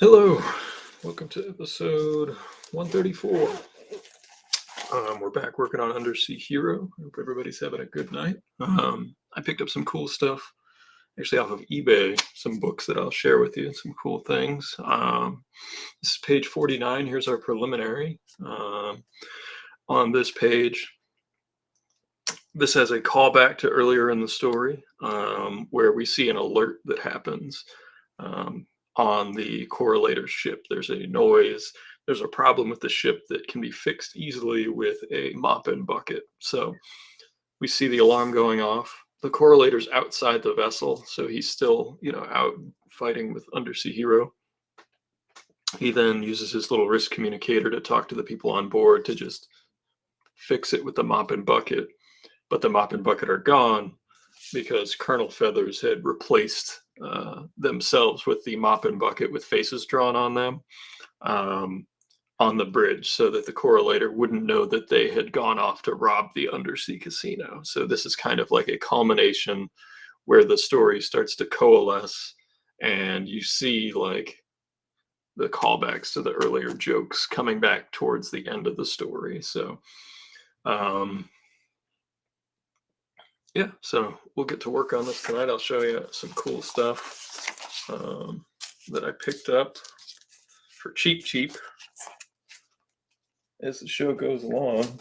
Hello, welcome to episode 134. We're back working on Undersea Hero. Hope everybody's having a good night. I picked up some cool stuff, actually off of eBay, some books that I'll share with you, some cool things. This is page 49. Here's our preliminary. On this page, this has a callback to earlier in the story where we see an alert that happens. On the correlator ship. There's a noise. There's a problem with the ship that can be fixed easily with a mop and bucket. So we see the alarm going off. The correlator's outside the vessel, so he's still, out fighting with Undersea Hero. He then uses his little wrist communicator to talk to the people on board to just fix it with the mop and bucket. But the mop and bucket are gone because Colonel Feathers had replaced themselves with the mop and bucket with faces drawn on them on the bridge so that the correlator wouldn't know that they had gone off to rob the undersea casino. So this is kind of like a culmination where the story starts to coalesce and you see like the callbacks to the earlier jokes coming back towards the end of the story. So yeah, so we'll get to work on this tonight. I'll show you some cool stuff that I picked up for cheap as the show goes along.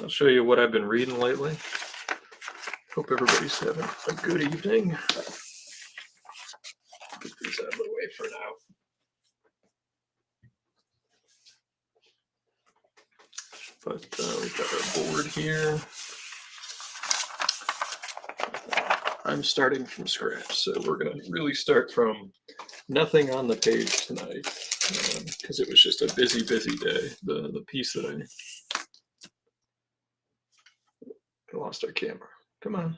I'll show you what I've been reading lately. Hope everybody's having a good evening. Get these out of the way for now. But we've got our board here. I'm starting from scratch, so we're going to really start from nothing on the page tonight because it was just a busy day. The piece that I lost our camera. Come on.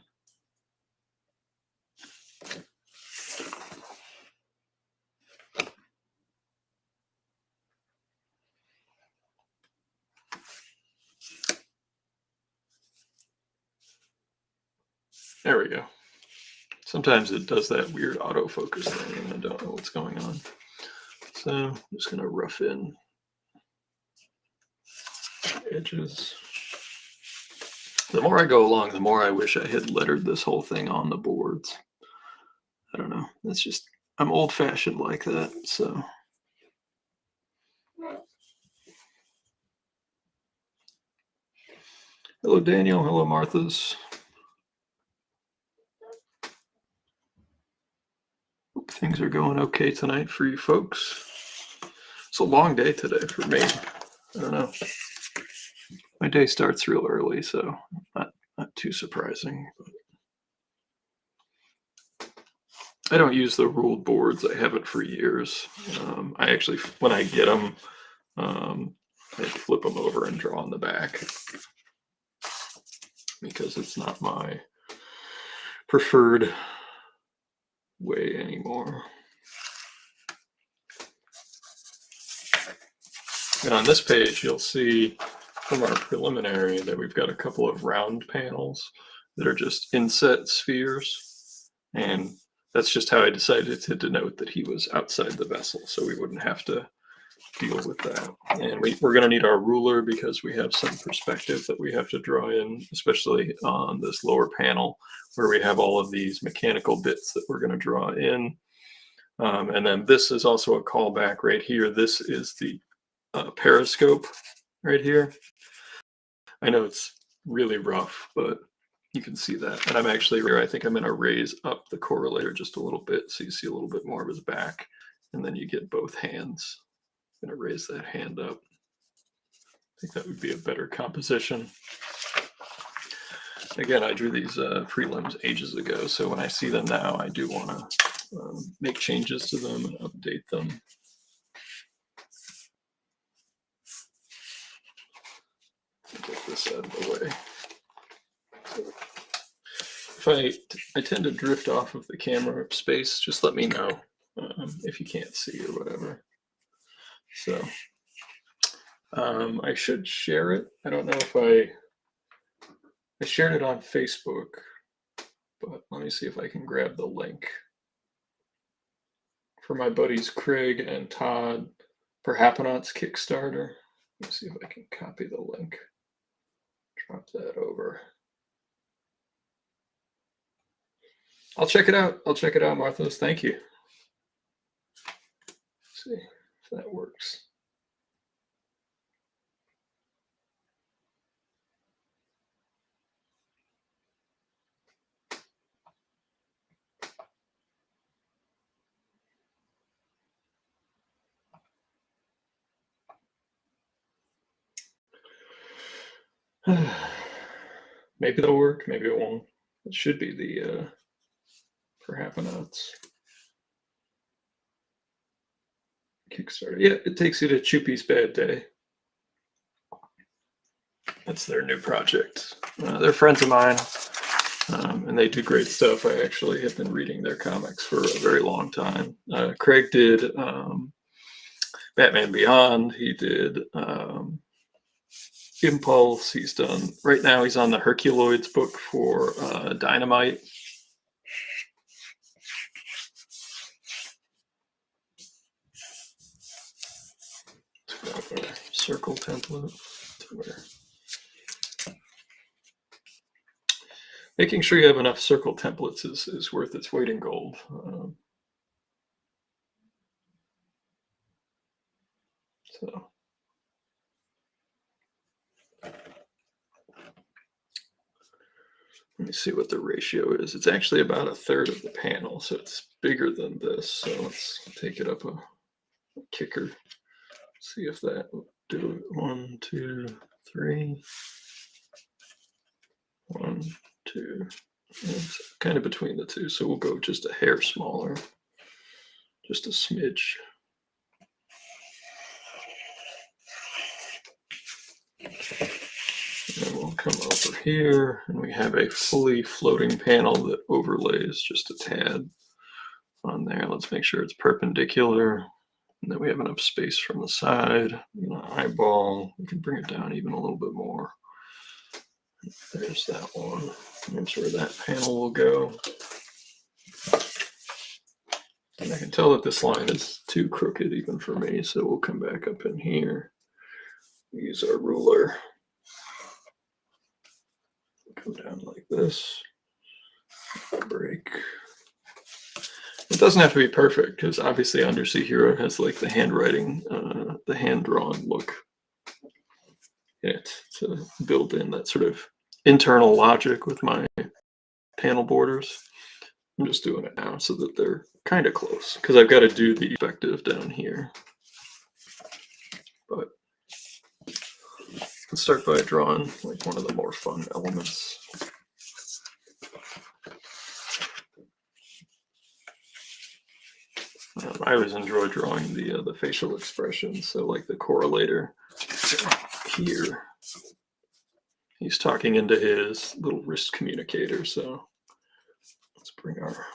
There we go. Sometimes it does that weird autofocus thing and I don't know what's going on. So I'm just going to rough in edges. The more I go along, the more I wish I had lettered this whole thing on the boards. I don't know. That's just, I'm old-fashioned like that, so. Hello, Daniel. Hello, Martha's. Hope things are going okay tonight for you folks. It's a long day today for me. I don't know. My day starts real early, so not too surprising. But I don't use the ruled boards. I haven't for years. I actually, when I get them, I flip them over and draw on the back because it's not my preferred way anymore. And on this page, you'll see from our preliminary that we've got a couple of round panels that are just inset spheres. And that's just how I decided to denote that he was outside the vessel, so we wouldn't have to deal with that. And we're going to need our ruler because we have some perspective that we have to draw in, especially on this lower panel where we have all of these mechanical bits that we're going to draw in. And then this is also a callback right here. This is the periscope right here. I know it's really rough, but you can see that. And I'm actually here, I think I'm going to raise up the correlator just a little bit so you see a little bit more of his back. And then you get both hands. I'm going to raise that hand up. I think that would be a better composition. Again, I drew these prelims ages ago, so when I see them now, I do want to make changes to them and update them. Get this out of the way. If I tend to drift off of the camera space, just let me know if you can't see or whatever. So I should share it. I don't know if I shared it on Facebook, but let me see if I can grab the link for my buddies Craig and Todd for Happenot's Kickstarter. Let's see if I can copy the link. Drop that over. I'll check it out. I'll check it out, Marthos. Thank you. Let's see if that works. Maybe it'll work. Maybe it won't. It should be the for Happenot's Kickstarter. Yeah, it takes you to Choopy's Bad Day. That's their new project. They're friends of mine, and they do great stuff. I actually have been reading their comics for a very long time. Craig did Batman Beyond. He did Impulse. He's done, right now he's on the Herculoids book for Dynamite. Circle template. Making sure you have enough circle templates is worth its weight in gold. So let me see what the ratio is. It's actually about 1/3 of the panel, so it's bigger than this. So let's take it up a kicker. See if that will do it. 1, 2, 3. 1, 2. It's kind of between the two, so we'll go just a hair smaller, just a smidge. And we'll come over here, and we have a fully floating panel that overlays just a tad on there. Let's make sure it's perpendicular, and then we have enough space from the side. Eyeball, we can bring it down even a little bit more. There's that one. There's where that panel will go. And I can tell that this line is too crooked even for me, so we'll come back up in here. Use our ruler. Come down like this. Break. It doesn't have to be perfect, because obviously Undersea Hero has like the handwriting, the hand-drawn look in it to build in that sort of internal logic with my panel borders. I'm just doing it now so that they're kind of close, because I've got to do the perspective down here. But let's start by drawing like one of the more fun elements. I always enjoy drawing the facial expressions. So like the correlator here, he's talking into his little wrist communicator. So let's bring our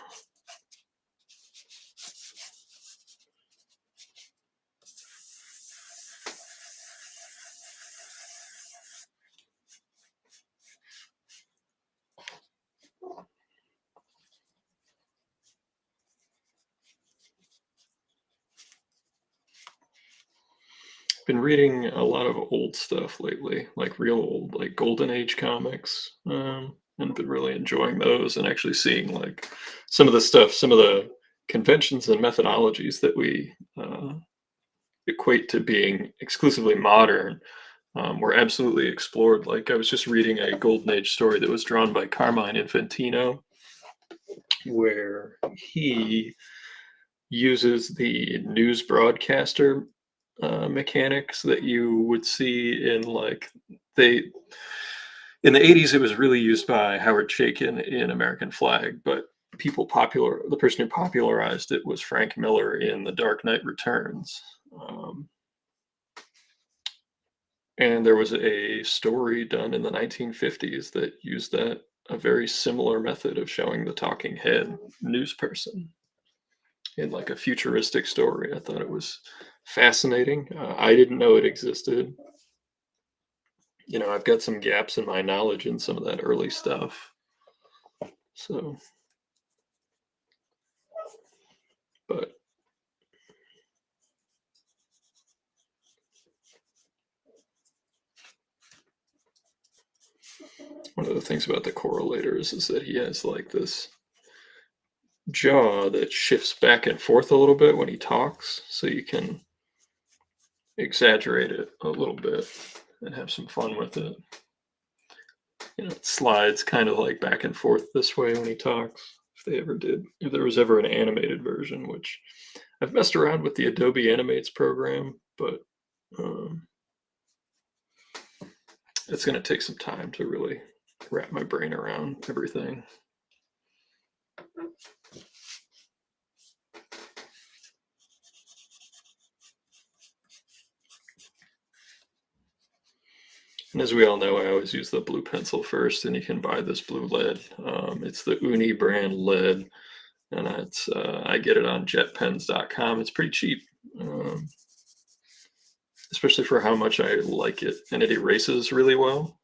been reading a lot of old stuff lately, like real old, like Golden Age comics, and been really enjoying those, and actually seeing like some of the stuff, some of the conventions and methodologies that we equate to being exclusively modern were absolutely explored. Like I was just reading a Golden Age story that was drawn by Carmine Infantino, where he uses the news broadcaster mechanics that you would see in like in the 80s. It was really used by Howard Chaykin in American Flag, but the person who popularized it was Frank Miller in The Dark Knight Returns. And there was a story done in the 1950s that used a very similar method of showing the talking head news person in like a futuristic story. I thought it was fascinating. I didn't know it existed. I've got some gaps in my knowledge in some of that early stuff. So, but one of the things about the correlators is that he has like this jaw that shifts back and forth a little bit when he talks, so you can exaggerate it a little bit and have some fun with it. It slides kind of like back and forth this way when he talks. If there was ever an animated version, which I've messed around with the Adobe Animates program, but um, it's going to take some time to really wrap my brain around everything. And as we all know, I always use the blue pencil first, and you can buy this blue lead. It's the Uni brand lead, and I get it on jetpens.com. It's pretty cheap, um, especially for how much I like it, and it erases really well.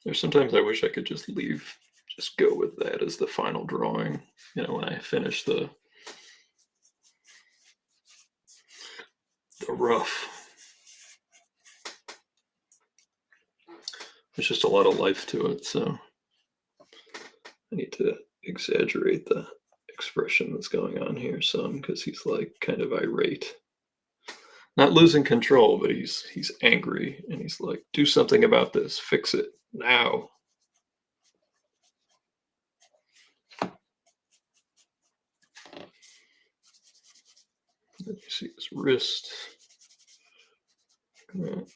There's sometimes I wish I could just go with that as the final drawing. When I finish the rough. There's just a lot of life to it, so I need to exaggerate the expression that's going on here some, because he's like kind of irate. Not losing control, but he's angry, and he's like, do something about this, fix it now. Let me see his wrist. And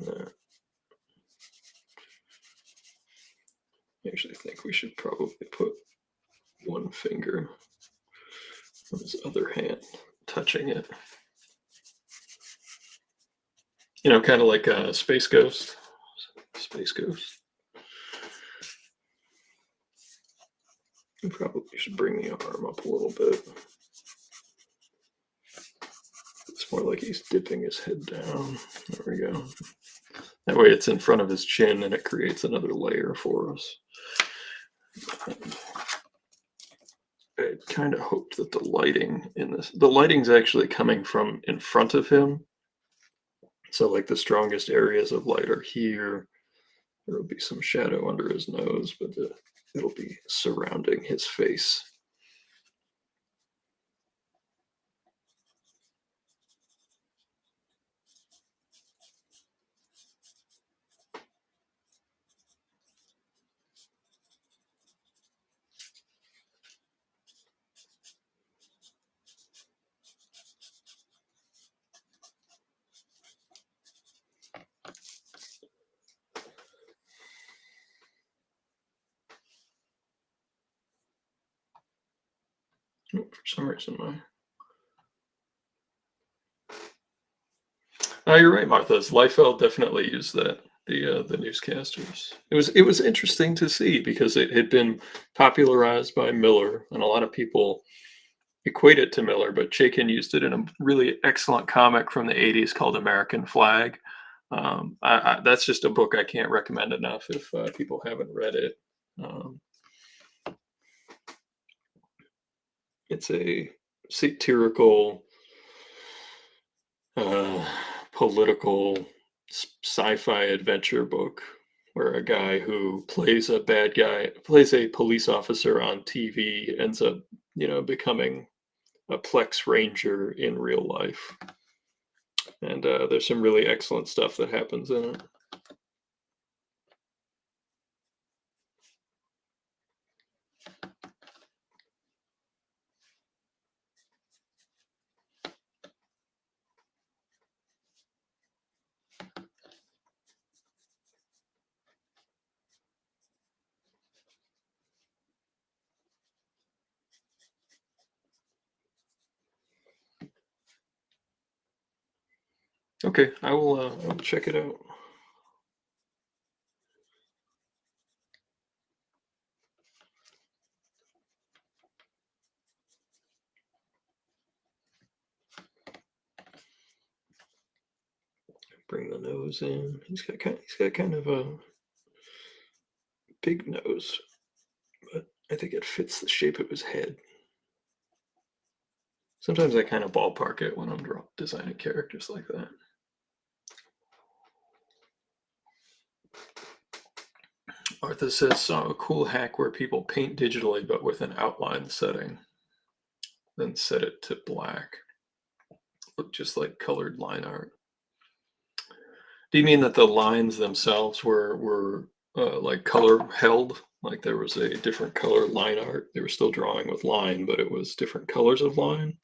that. I actually think we should probably put one finger on his other hand touching it. Kind of like a Space Ghost. Space Ghost. We probably should bring the arm up a little bit. It's more like he's dipping his head down. There we go. That way it's in front of his chin, and it creates another layer for us. I kind of hoped that the lighting's actually coming from in front of him. So like the strongest areas of light are here. There will be some shadow under his nose, but it'll be surrounding his face. For some reason, you're right, Martha. Liefeld definitely used that. The newscasters. It was interesting to see, because it had been popularized by Miller, and a lot of people equate it to Miller, but Chaikin used it in a really excellent comic from the '80s called American Flag. That's just a book I can't recommend enough if people haven't read it. Um, it's a satirical, uh, political sci-fi adventure book where a guy who plays a bad guy, plays a police officer on TV, ends up, becoming a Plex Ranger in real life. And there's some really excellent stuff that happens in it. Okay, I will check it out. Bring the nose in. He's got kind of a big nose, but I think it fits the shape of his head. Sometimes I kind of ballpark it when I'm designing characters like that. Arthur says, saw a cool hack where people paint digitally but with an outline setting, then set it to black. Looked just like colored line art. Do you mean that the lines themselves were like color held? Like there was a different color line art? They were still drawing with line, but it was different colors of line?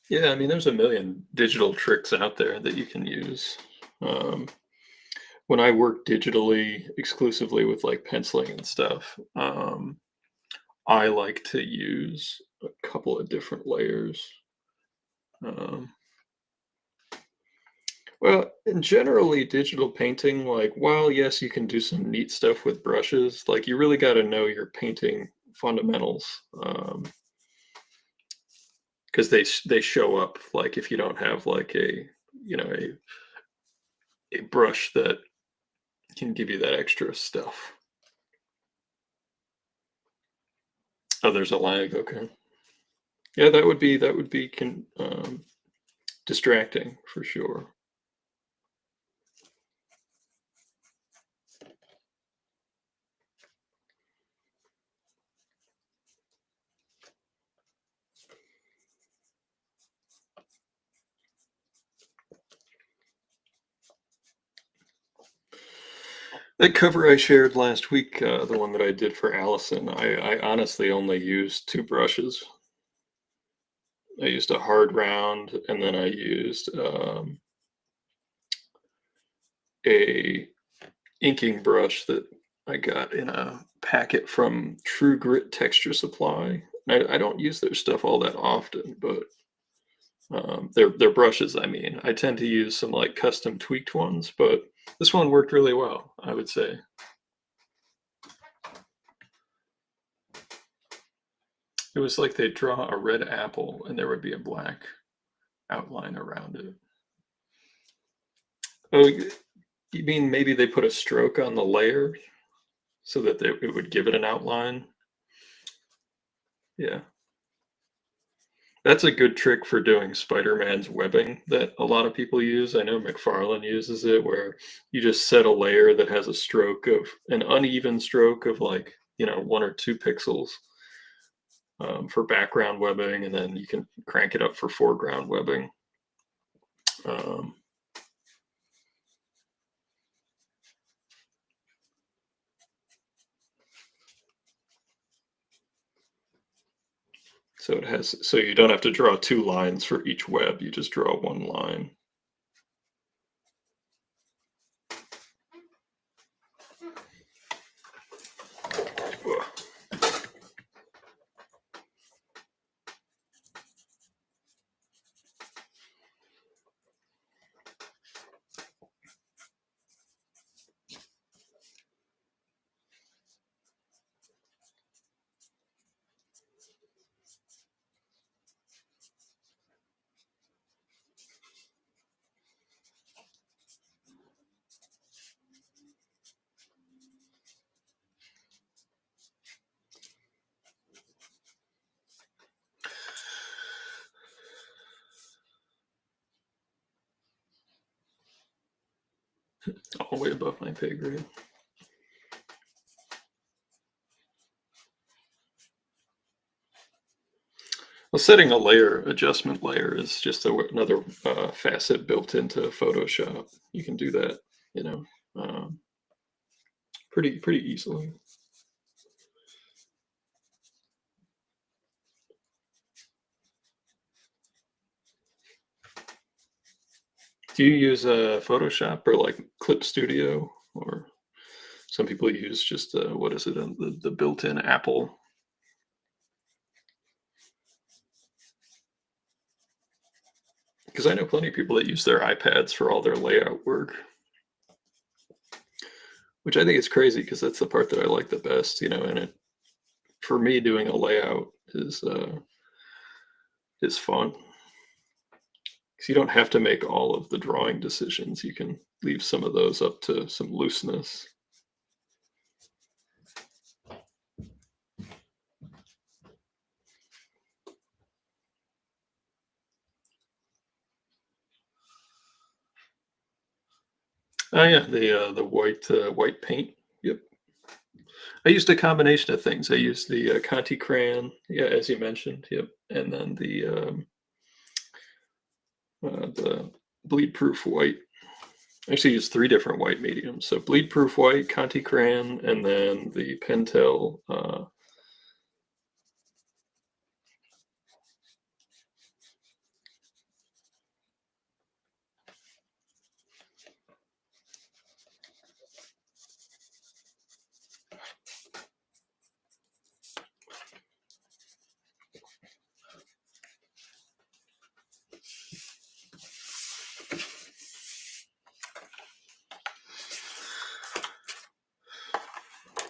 Yeah, I mean, there's a million digital tricks out there that you can use. Um, when I work digitally exclusively with like penciling and stuff, I like to use a couple of different layers. Um, well, and generally, digital painting, like, while yes, you can do some neat stuff with brushes, like, you really got to know your painting fundamentals, because they show up like if you don't have like a brush that can give you that extra stuff. Oh, there's a lag. Okay. Yeah, that would be distracting for sure. That cover I shared last week, the one that I did for Allison, I honestly only used two brushes. I used a hard round, and then I used a inking brush that I got in a packet from True Grit Texture Supply. I don't use their stuff all that often, but their brushes. I mean, I tend to use some like custom tweaked ones, but this one worked really well, I would say. It was like they'd draw a red apple and there would be a black outline around it. Oh, you mean maybe they put a stroke on the layer so that it would give it an outline? Yeah. That's a good trick for doing Spider-Man's webbing that a lot of people use. I know McFarlane uses it where you just set a layer that has a stroke of an uneven stroke of like, 1 or 2 pixels for background webbing, and then you can crank it up for foreground webbing. Um, so you don't have to draw 2 lines for each web, you just draw 1 line. All the way above my pay grade. Well, setting a layer adjustment layer is just another facet built into Photoshop. You can do that, you know, um, pretty easily. Do you use Photoshop or like Clip Studio, or some people use just what is it, the built-in Apple? because I know plenty of people that use their iPads for all their layout work, which I think is crazy because that's the part that I like the best, and it for me doing a layout is fun. Because you don't have to make all of the drawing decisions. You can leave some of those up to some looseness. Oh yeah, the white paint. Yep. I used a combination of things. I used the Conti crayon, yeah, as you mentioned. Yep, and then the bleed proof white. I actually used 3 different white mediums. So bleed proof white, Conti crayon, and then the Pentel.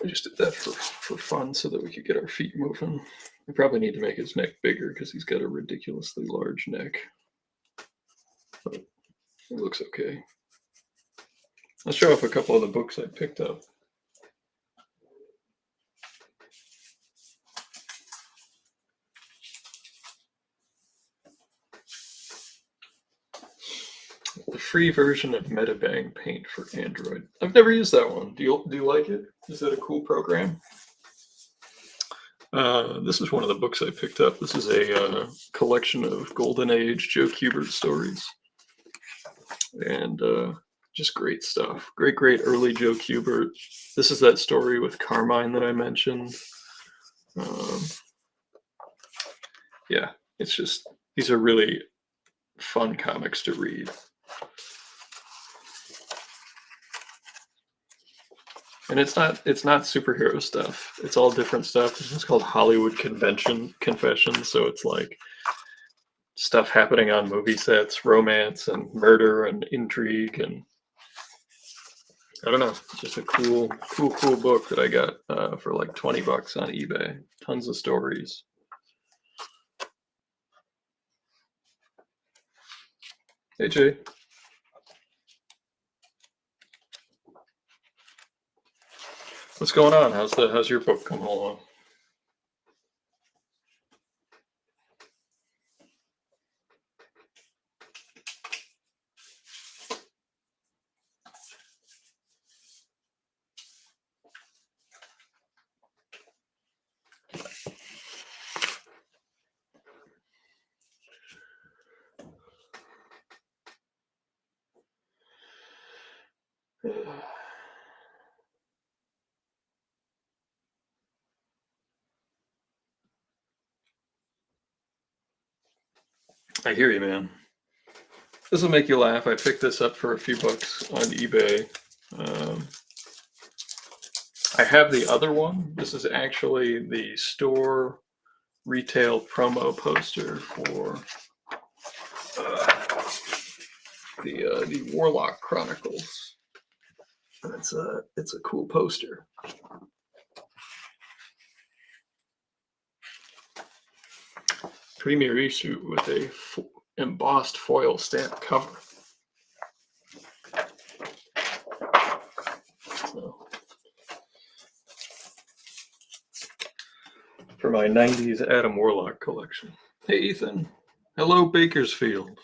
I just did that for fun so that we could get our feet moving. I probably need to make his neck bigger because he's got a ridiculously large neck. But it looks okay. I'll show off a couple of the books I picked up. The free version of Metabang Paint for Android. I've never used that one. Do you like it? Is that a cool program? This is one of the books I picked up. This is a collection of Golden Age Joe Kubert stories. And just great stuff. Great early Joe Kubert. This is that story with Carmine that I mentioned. Yeah, it's just, these are really fun comics to read. And it's not superhero stuff. It's all different stuff. This is called Hollywood Confessions. So it's like stuff happening on movie sets, romance and murder and intrigue, and I don't know. It's just a cool book that I got for like $20 on eBay. Tons of stories. Hey Jay. What's going on? How's your book coming along? I hear you, man. This will make you laugh. I picked this up for a few bucks on eBay. I have the other one. This is actually the store retail promo poster for the Warlock Chronicles. And it's a cool poster. Premier issue with a embossed foil stamp cover. So, for my 90s Adam Warlock collection. Hey Ethan. Hello Bakersfield.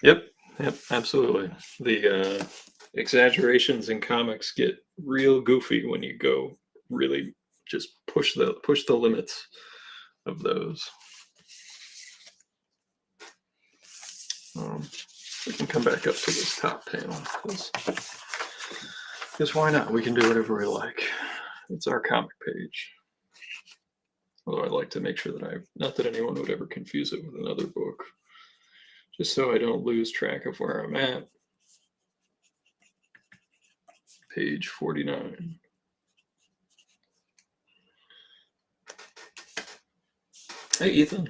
Yep, absolutely. The exaggerations in comics get real goofy when you go really just push the limits of those. We can come back up to this top panel. Because why not? We can do whatever we like. It's our comic page. Although I like to make sure that not that anyone would ever confuse it with another book, just so I don't lose track of where I'm at. Page 49. Hey, Ethan.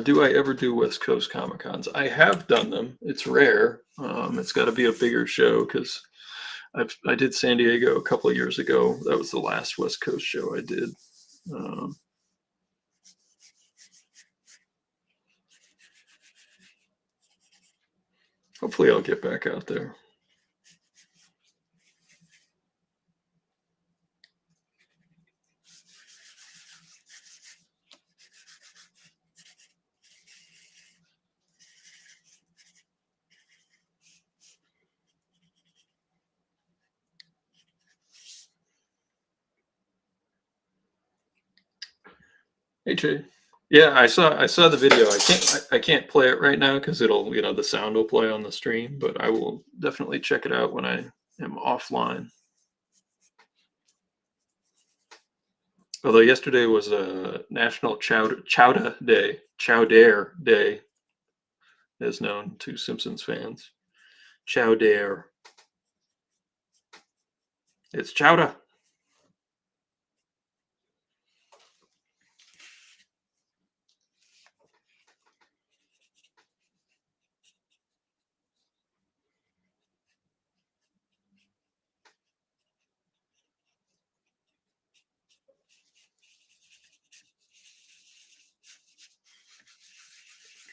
Do I ever do West Coast Comic Cons? I have done them. It's rare. It's got to be a bigger show because I did San Diego a couple of years ago. That was the last West Coast show I did. Um, Hopefully, I'll get back out there. Hey, Jay. Yeah, I saw the video. I can't play it right now because it'll the sound will play on the stream, but I will definitely check it out when I am offline. Although yesterday was a National Chowder Day, as known to Simpsons fans. Chowder. It's chowder.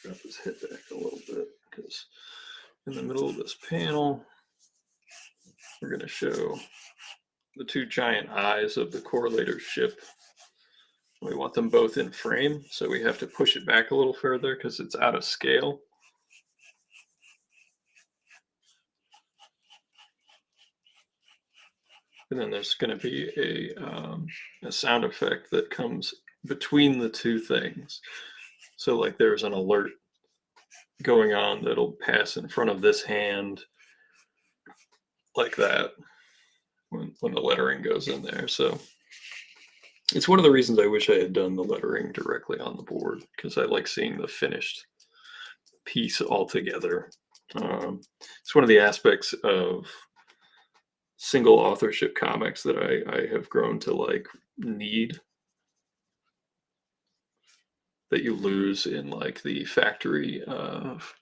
Drop his head back a little bit because in the middle of this panel, we're going to show the two giant eyes of the correlator ship. We want them both in frame, so we have to push it back a little further because it's out of scale. And then there's going to be a sound effect that comes between the two things. So like there's an alert going on that'll pass in front of this hand like that when the lettering goes in there. So it's one of the reasons I wish I had done the lettering directly on the board because I like seeing the finished piece all together. It's one of the aspects of single authorship comics that I have grown to like need that you lose in like the factory of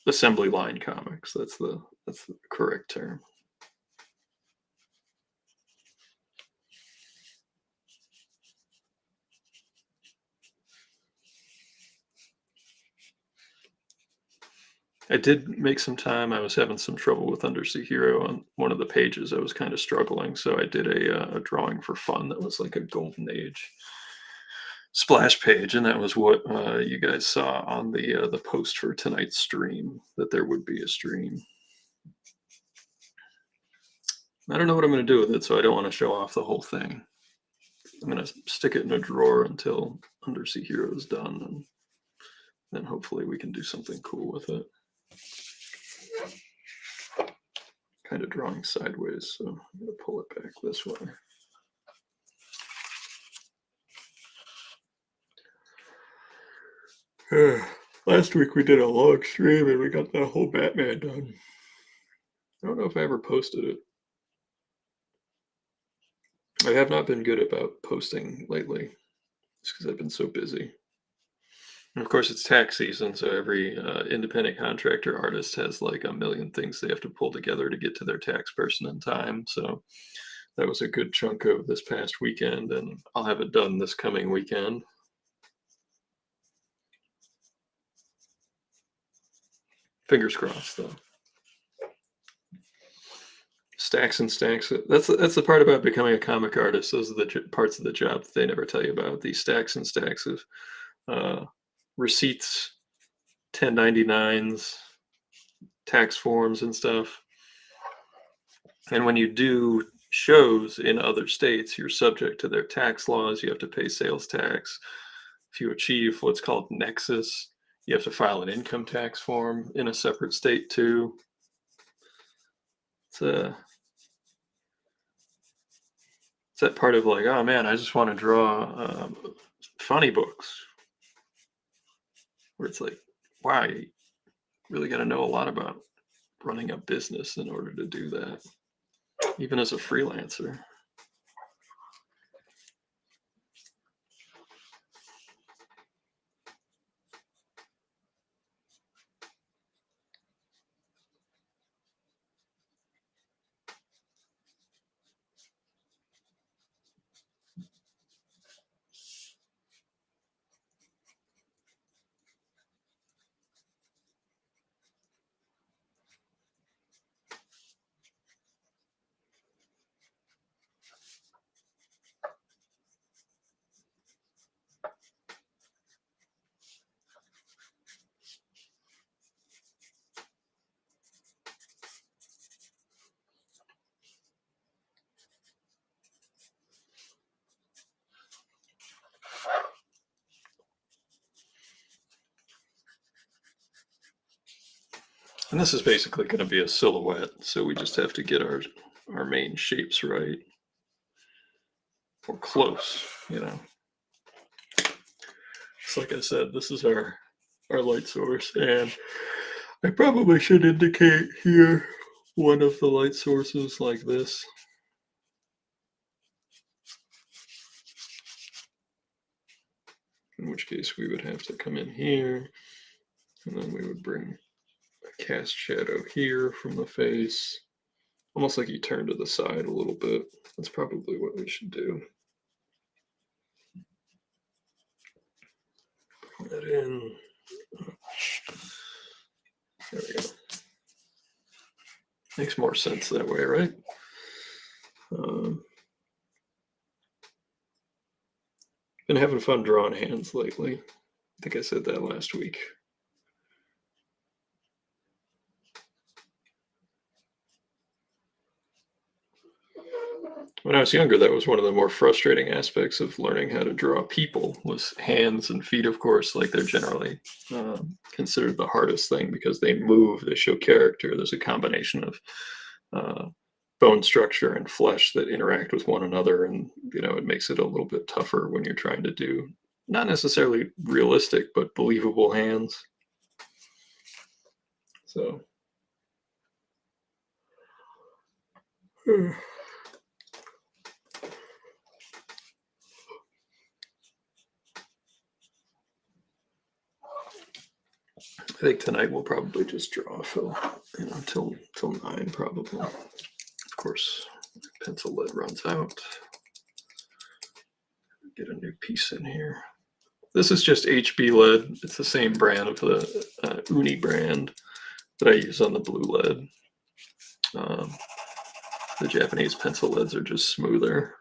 assembly line comics. That's the correct term. I did make some time. I was having some trouble with Undersea Hero on one of the pages. I was kind of struggling, so I did a drawing for fun that was like a golden age splash page, and that was what you guys saw on the post for tonight's stream, that there would be a stream. I don't know what I'm going to do with it, so I don't want to show off the whole thing. I'm going to stick it in a drawer until Undersea Hero is done, and then hopefully we can do something cool with it. Kind of drawing sideways, so I'm going to pull it back this way. Last week we did a long stream and we got that whole Batman done. I don't know if I ever posted it. I have not been good about posting lately, just because I've been so busy. And of course, it's tax season, so every independent contractor artist has like a million things they have to pull together to get to their tax person in time. So that was a good chunk of this past weekend, and I'll have it done this coming weekend. Fingers crossed, though. Stacks and stacks. That's the part about becoming a comic artist. Those are the parts of the job that they never tell you about. These stacks and stacks of receipts, 1099s, tax forms, and stuff. And when you do shows in other states, you're subject to their tax laws. You have to pay sales tax. If you achieve what's called nexus, you have to file an income tax form in a separate state too. it's that part of like, oh man, I just want to draw funny books, where it's like, wow, you really got to know a lot about running a business in order to do that, even as a freelancer. And this is basically going to be a silhouette, so we just have to get our main shapes right, or close, you know. So like I said, this is our light source, and I probably should indicate here one of the light sources like this. In which case we would have to come in here, and then we would bring a cast shadow here from the face, almost like you turn to the side a little bit. That's probably what we should do. Bring that in. There we go. Makes more sense that way, right? Been having fun drawing hands lately. I think I said that last week. When I was younger, that was one of the more frustrating aspects of learning how to draw people, was hands and feet, of course. Like, they're generally considered the hardest thing because they move, they show character. There's a combination of bone structure and flesh that interact with one another, and it makes it a little bit tougher when you're trying to do not necessarily realistic but believable hands. So I think tonight we'll probably just draw till 9 probably. Of course, pencil lead runs out. Get a new piece in here. This is just HB lead. It's the same brand of the Uni brand that I use on the blue lead. The Japanese pencil leads are just smoother.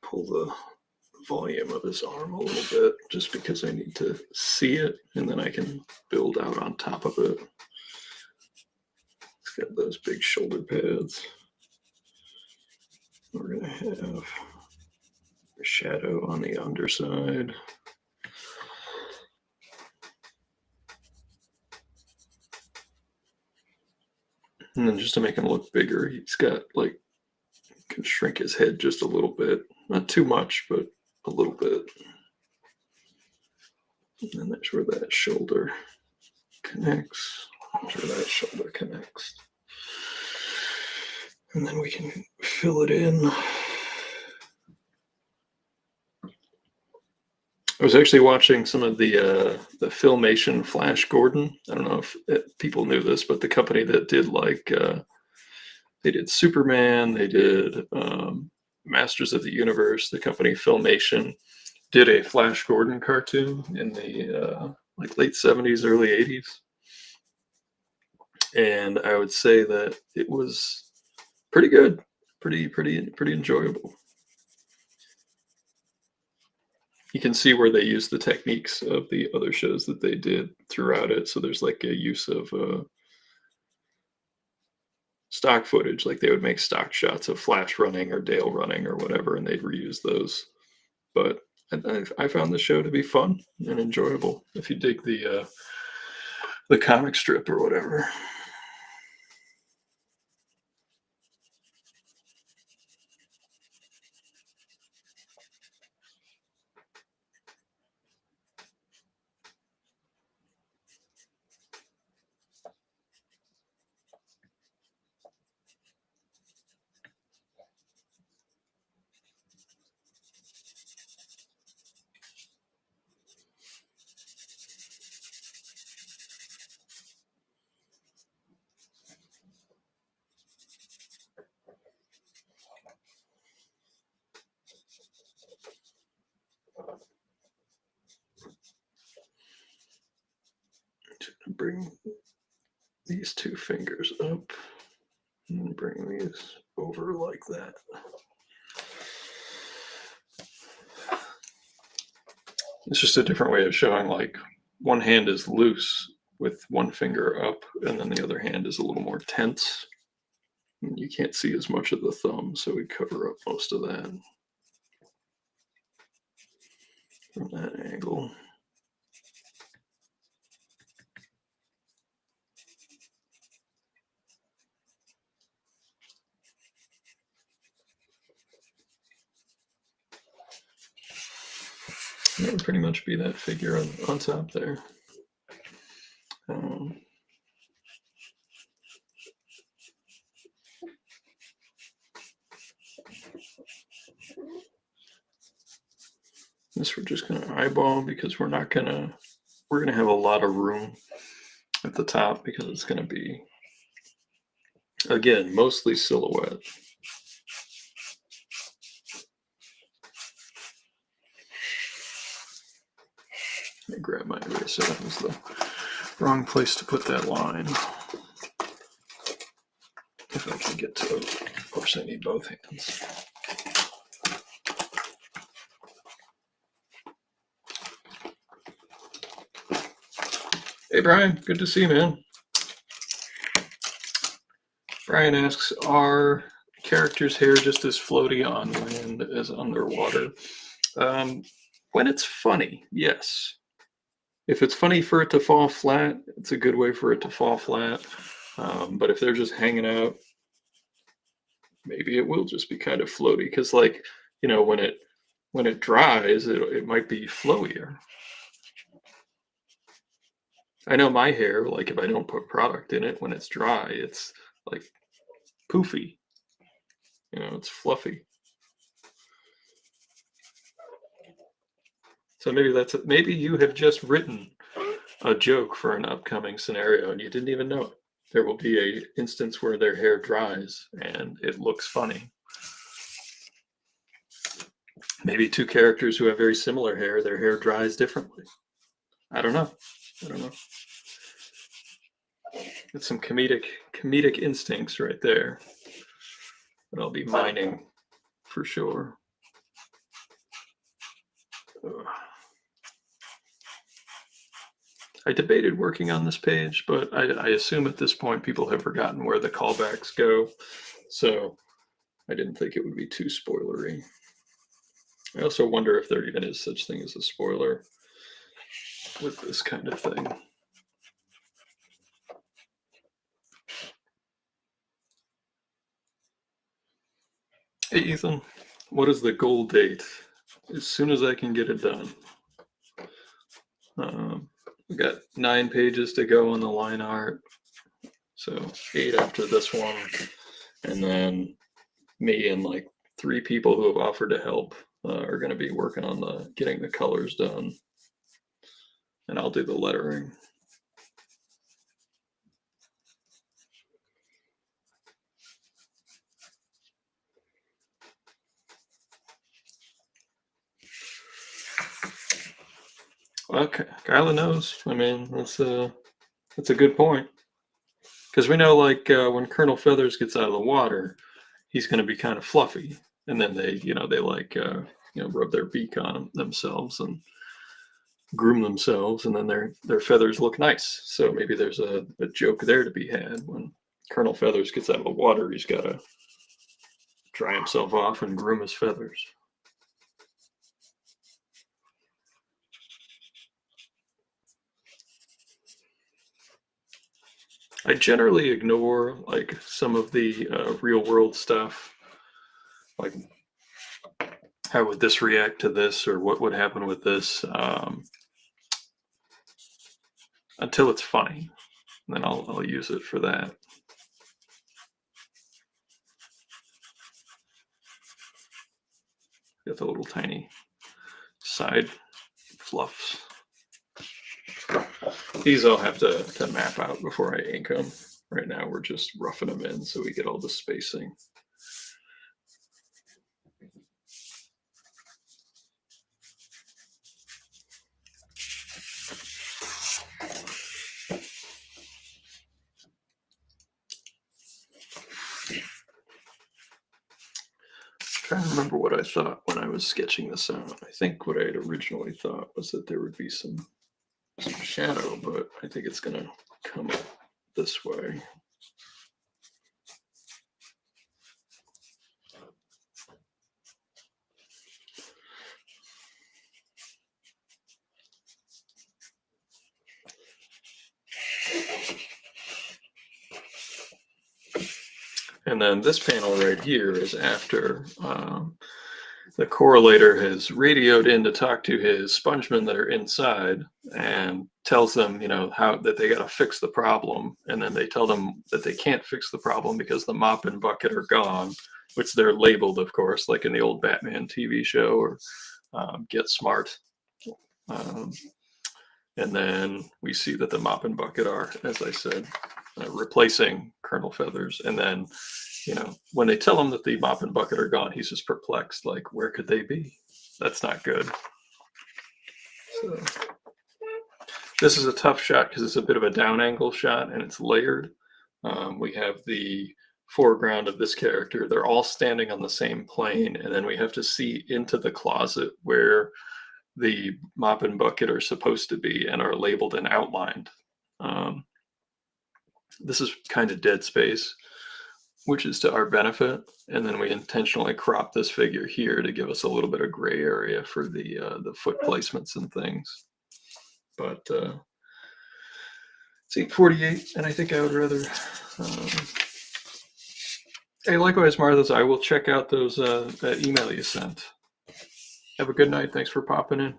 Pull the volume of his arm a little bit just because I need to see it, and then I can build out on top of it. It's got those big shoulder pads. We're gonna have a shadow on the underside. And then just to make him look bigger, he's got can shrink his head just a little bit. Not too much, but a little bit. And then that's where that shoulder connects. That's where that shoulder connects. And then we can fill it in. I was actually watching some of the Filmation Flash Gordon. I don't know if people knew this, but the company that did they did Superman, they did Masters of the Universe, the company Filmation, did a Flash Gordon cartoon in the like late 70s, early 80s. And I would say that it was pretty good, pretty enjoyable. You can see where they use the techniques of the other shows that they did throughout it. So there's like a use of stock footage, like they would make stock shots of Flash running or Dale running or whatever, and they'd reuse those. But I found the show to be fun and enjoyable if you dig the comic strip or whatever. Bring these two fingers up and bring these over like that. It's just a different way of showing, like, one hand is loose with one finger up, and then the other hand is a little more tense. And you can't see as much of the thumb, so we cover up most of that from that angle. That would pretty much be that figure on top there. This we're just gonna eyeball because we're gonna have a lot of room at the top because it's gonna be, again, mostly silhouette. Let me grab my eraser. That was the wrong place to put that line. If I can get to it. Of course, I need both hands. Hey, Brian. Good to see you, man. Brian asks, are characters' hair just as floaty on land as underwater? When it's funny, yes. If it's funny for it to fall flat, it's a good way for it to fall flat. But if they're just hanging out, maybe it will just be kind of floaty. Because, like, you know, when it dries, it might be flowier. I know my hair, like, if I don't put product in it, when it's dry, it's like poofy. You know, it's fluffy. So maybe that's it. Maybe you have just written a joke for an upcoming scenario and you didn't even know it. There will be a instance where their hair dries and it looks funny. Maybe two characters who have very similar hair, their hair dries differently. I don't know. It's some comedic instincts right there that I'll be mining for sure. I debated working on this page, but I assume at this point people have forgotten where the callbacks go, so I didn't think it would be too spoilery. I also wonder if there even is such thing as a spoiler with this kind of thing. Hey, Ethan, what is the goal date? As soon as I can get it done. We've got 9 pages to go on the line art, so 8 after this one, and then me and like 3 people who have offered to help are going to be working on getting the colors done, and I'll do the lettering. Well, Kyla knows. I mean, that's a good point. Because we know, like, when Colonel Feathers gets out of the water, he's going to be kind of fluffy, and then they like rub their beak on themselves and groom themselves, and then their feathers look nice. So maybe there's a joke there to be had. When Colonel Feathers gets out of the water, he's got to dry himself off and groom his feathers. I generally ignore like some of the real world stuff, like how would this react to this, or what would happen with this, until it's funny. And then I'll use it for that. Got the little tiny side fluffs. These I'll have to map out before I ink them. Right now we're just roughing them in so we get all the spacing. Trying to remember what I thought when I was sketching this out. I think what I had originally thought was that there would be some shadow, but I think it's going to come up this way. And then this panel right here is after the correlator has radioed in to talk to his spongemen that are inside and tells them, how that they got to fix the problem. And then they tell them that they can't fix the problem because the mop and bucket are gone, which they're labeled, of course, like in the old Batman TV show or Get Smart. And then we see that the mop and bucket are, as I said, replacing Colonel Feathers. And then, when they tell him that the mop and bucket are gone, he's just perplexed, like, where could they be? That's not good. So this is a tough shot because it's a bit of a down angle shot and it's layered. We have the foreground of this character. They're all standing on the same plane. And then we have to see into the closet where the mop and bucket are supposed to be and are labeled and outlined. This is kind of dead space, which is to our benefit. And then we intentionally crop this figure here to give us a little bit of gray area for the foot placements and things. But it's 8:48, and I think I would rather. Hey, likewise, Marthas, I will check out that email you sent. Have a good night. Thanks for popping in.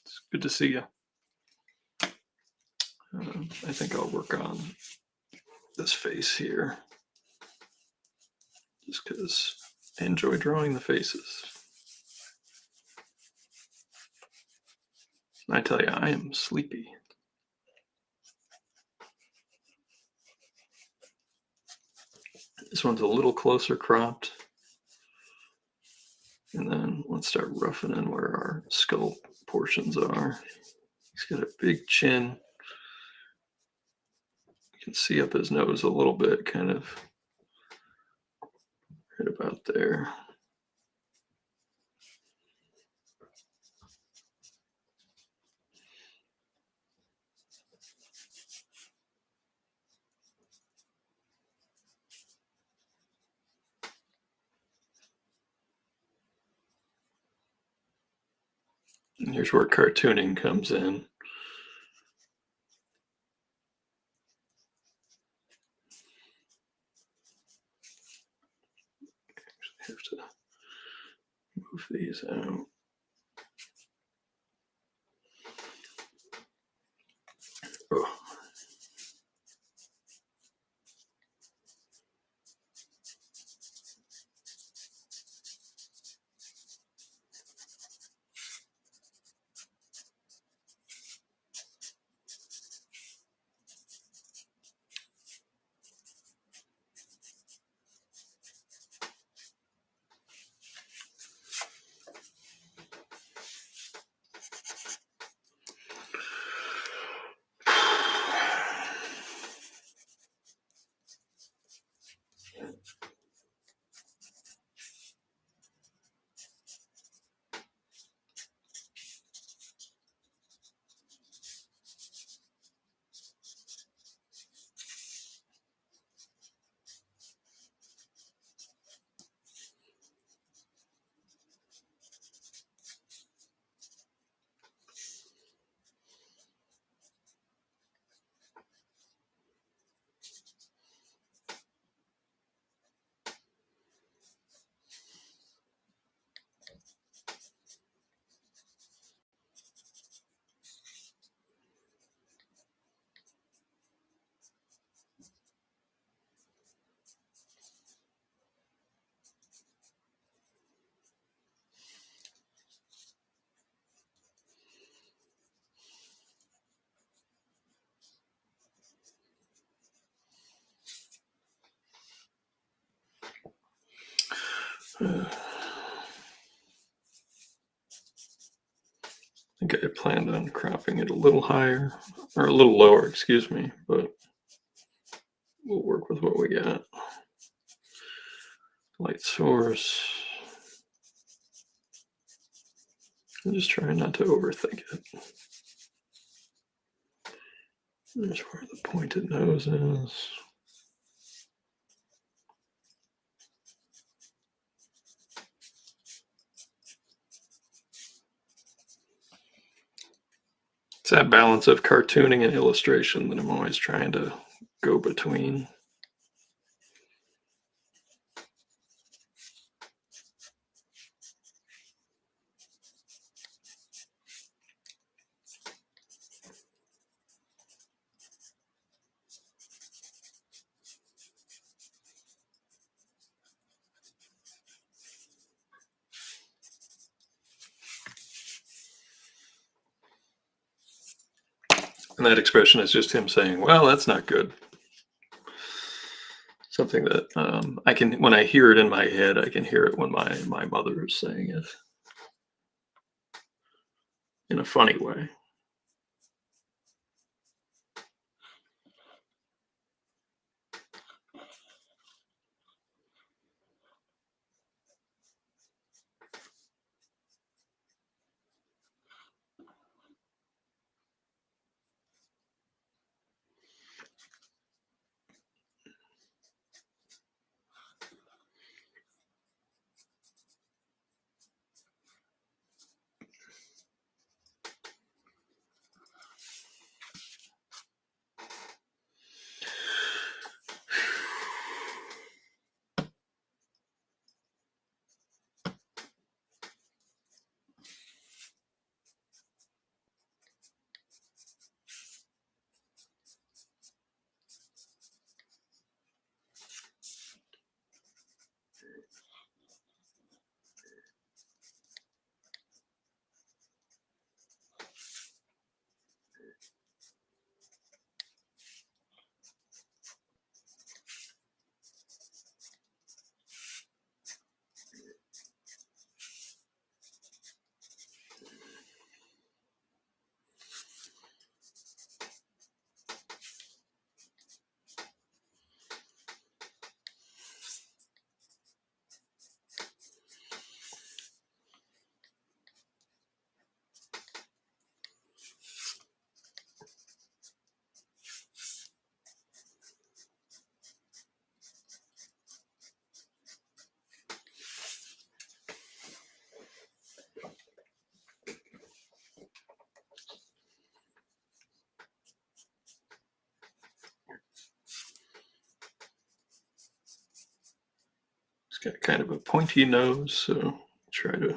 It's good to see you. I think I'll work on this face here, just because I enjoy drawing the faces. I tell you, I am sleepy. This one's a little closer cropped. And then let's start roughing in where our skull portions are. He's got a big chin. You can see up his nose a little bit, kind of right about there. And here's where cartooning comes in. I have to move these out. Oh. I think I planned on cropping it a little higher, or a little lower, excuse me, but we'll work with what we got. Light source. I'm just trying not to overthink it. There's where the pointed nose is. It's that balance of cartooning and illustration that I'm always trying to go between. And that expression is just him saying, well, that's not good. Something that I can, when I hear it in my head, I can hear it when my mother is saying it in a funny way. It's got kind of a pointy nose, so try to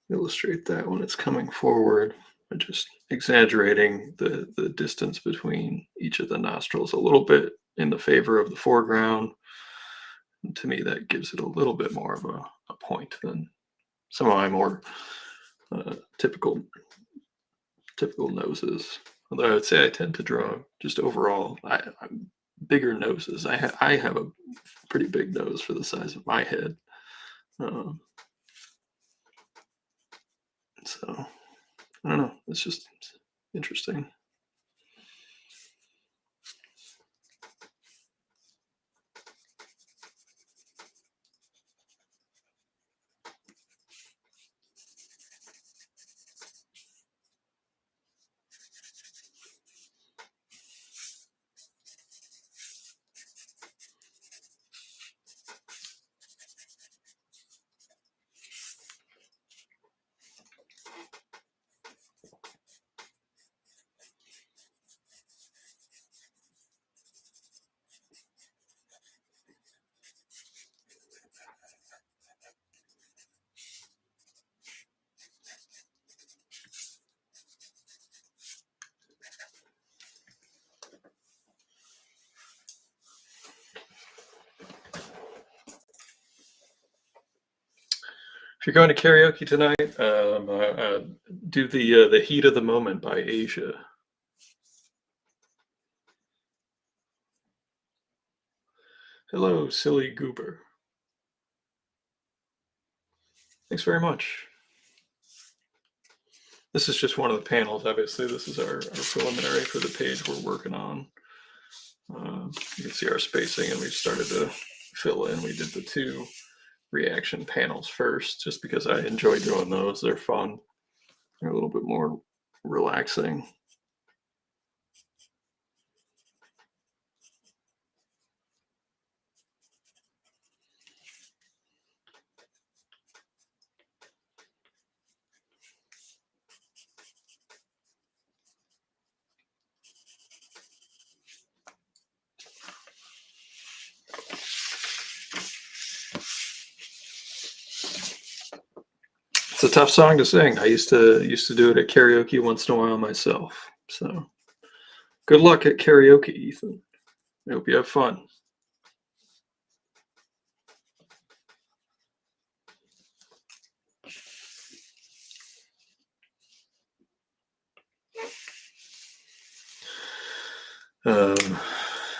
illustrate that when it's coming forward. I'm just exaggerating the distance between each of the nostrils a little bit in the favor of the foreground. And to me, that gives it a little bit more of a point than some of my more typical noses. Although I would say I tend to draw just overall I'm bigger noses. I have a pretty big nose for the size of my head. Um, so I don't know. It's just interesting. If you're going to karaoke tonight, do the "Heat of the Moment" by Asia. Hello, silly goober. Thanks very much. This is just one of the panels. Obviously, this is our preliminary for the page we're working on. You can see our spacing, and we've started to fill in. We did the 2 reaction panels first, just because I enjoy doing those. They're fun. They're a little bit more relaxing. It's a tough song to sing. I used to do it at karaoke once in a while myself. So good luck at karaoke, Ethan. I hope you have fun.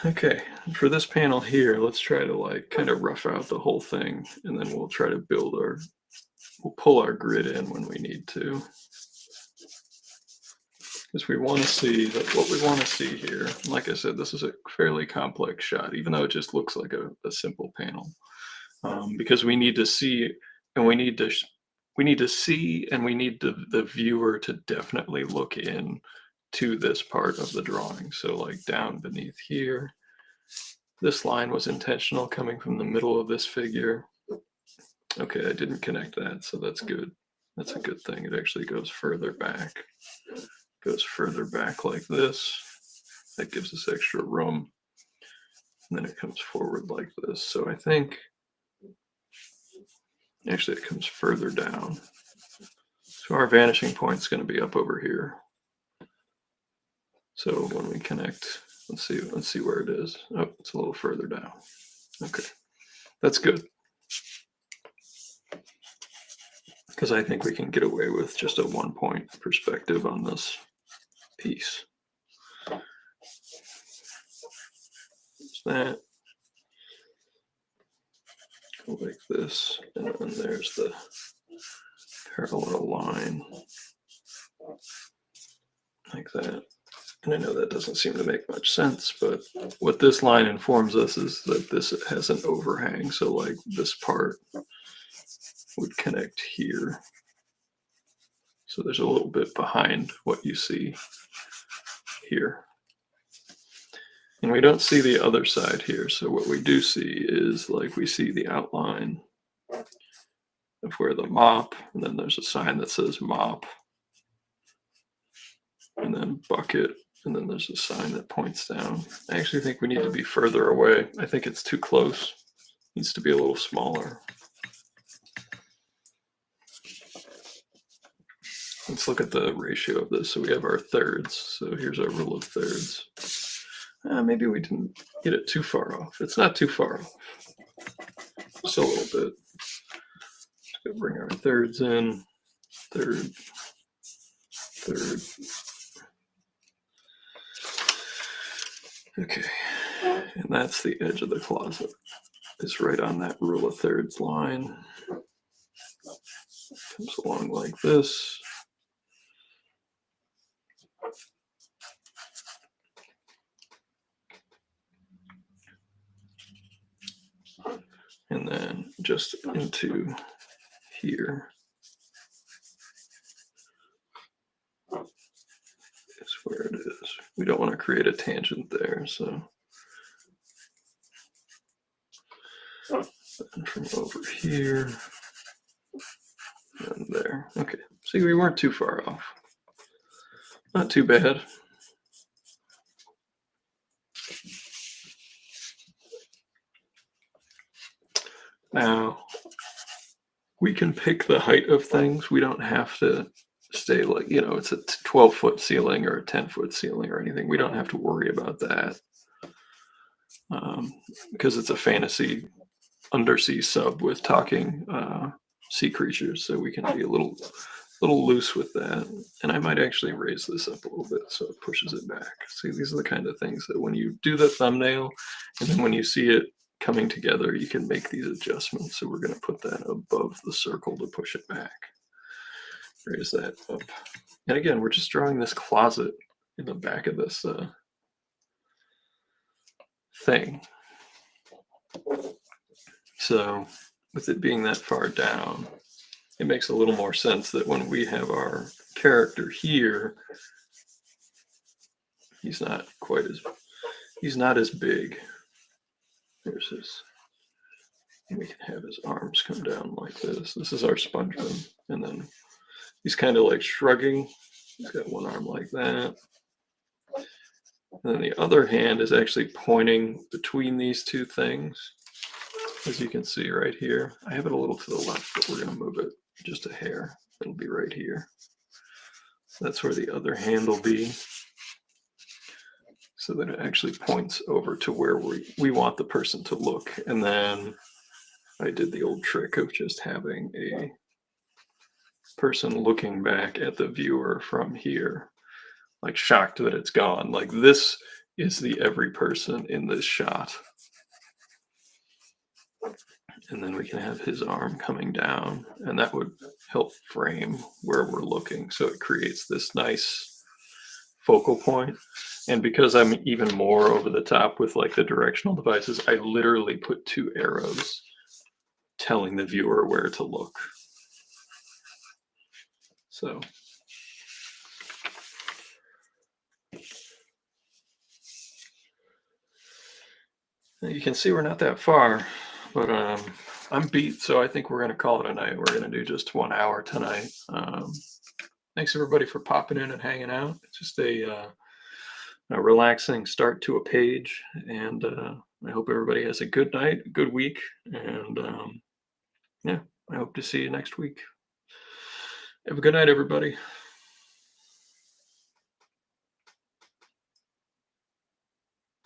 Okay, for this panel here, let's try to like kind of rough out the whole thing, and then we'll try to we'll pull our grid in when we need to. Because we want to see that what we want to see here. Like I said, this is a fairly complex shot, even though it just looks like a simple panel. Because we need to see, and we need to see, and we need the viewer to definitely look in to this part of the drawing. So like down beneath here, this line was intentional coming from the middle of this figure. Okay, I didn't connect that, so that's good. That's a good thing. It actually goes further back. Goes further back like this. That gives us extra room. And then it comes forward like this. So I think, actually it comes further down. So our vanishing point is going to be up over here. So when we connect, let's see where it is. Oh, it's a little further down. Okay, that's good. Because I think we can get away with just a 1-point perspective on this piece. There's that. Go like this, and then there's the parallel line, like that. And I know that doesn't seem to make much sense, but what this line informs us is that this has an overhang. So like this part would connect here. So there's a little bit behind what you see here. And we don't see the other side here. So what we do see is like we see the outline of where the mop, and then there's a sign that says mop, and then bucket, and then there's a sign that points down. I actually think we need to be further away. I think it's too close. It needs to be a little smaller. Let's look at the ratio of this. So we have our thirds. So here's our rule of thirds. Maybe we didn't get it too far off. It's not too far off. Just a little bit. Just gonna bring our thirds in. Third. Okay, and that's the edge of the closet. It's right on that rule of thirds line. Comes along like this. And then just into here is where it is. We don't want to create a tangent there, so. And from over here and there. Okay, see, we weren't too far off. Not too bad. Now, we can pick the height of things. We don't have to stay like, it's a 12-foot ceiling or a 10-foot ceiling or anything. We don't have to worry about that because it's a fantasy undersea sub with talking sea creatures. So we can be a little loose with that. And I might actually raise this up a little bit so it pushes it back. See, these are the kind of things that when you do the thumbnail and then when you see it coming together, you can make these adjustments. So we're going to put that above the circle to push it back. Raise that up. And again, we're just drawing this closet in the back of this thing. So with it being that far down, it makes a little more sense that when we have our character here, he's not as big. There's his, and we can have his arms come down like this. This is our spongeman. And then he's kind of like shrugging. He's got one arm like that. And then the other hand is actually pointing between these two things. As you can see right here, I have it a little to the left, but we're going to move it just a hair. It'll be right here. That's where the other hand will be. So that it actually points over to where we want the person to look. And then I did the old trick of just having a person looking back at the viewer from here, like shocked that it's gone. Like this is the every person in this shot. And then we can have his arm coming down, and that would help frame where we're looking. So it creates this nice focal point. And because I'm even more over the top with like the directional devices, I literally put 2 arrows telling the viewer where to look. So you can see we're not that far, but I'm beat, so I think we're going to call it a night. We're going to do just 1 hour tonight. Thanks everybody for popping in and hanging out. It's just a relaxing start to a page, and I hope everybody has a good night, a good week, and yeah, I hope to see you next week. Have a good night, everybody.